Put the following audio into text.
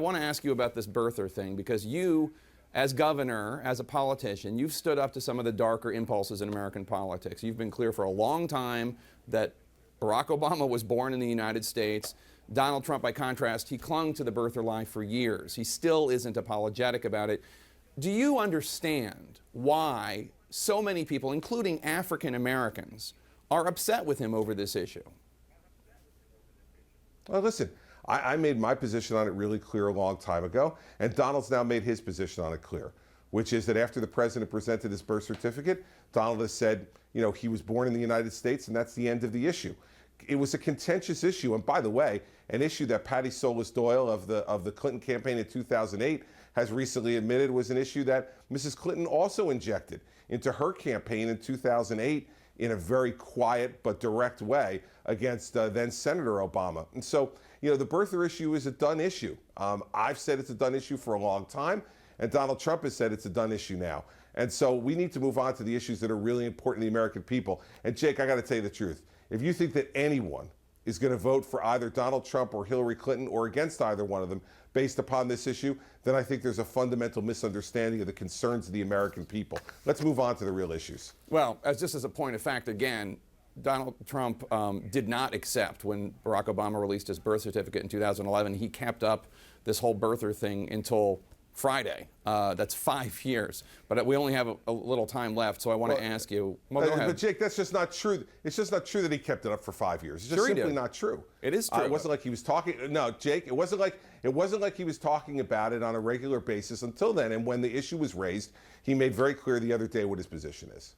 want to ask you about this birther thing because you, as governor, as a politician, you've stood up to some of the darker impulses in American politics. You've been clear for a long time that Barack Obama was born in the United States. Donald Trump, by contrast, he clung to the birther lie for years. He still isn't apologetic about it. Do you understand why so many people, including African Americans, are upset with him over this issue? Well, listen, I made my position on it really clear a long time ago, and Donald's now made his position on it clear, which is that after the president presented his birth certificate, Donald has said, you know, he was born in the United States, and that's the end of the issue. It was a contentious issue, and by the way, an issue that Patty Solis Doyle of the Clinton campaign in 2008 has recently admitted was an issue that Mrs. Clinton also injected into her campaign in 2008 in a very quiet but direct way against then Senator Obama. And so, you know, the birther issue is a done issue. I've said it's a done issue for a long time, and Donald Trump has said it's a done issue now. And so we need to move on to the issues that are really important to the American people. And Jake, I got to tell you the truth. If you think that anyone is going to vote for either Donald Trump or Hillary Clinton or against either one of them based upon this issue, then I think there's a fundamental misunderstanding of the concerns of the American people. Let's move on to the real issues. Well, just as a point of fact, again, Donald Trump did not accept when Barack Obama released his birth certificate in 2011. He kept up this whole birther thing until Friday. That's 5 years. But we only have a little time left, so I want to ask you. Well, go ahead. But Jake, that's just not true. It's just not true that he kept it up for 5 years. It's just simply not true. It is true. It wasn't like he was talking. No, Jake, it wasn't like he was talking about it on a regular basis until then. And when the issue was raised, he made very clear the other day what his position is.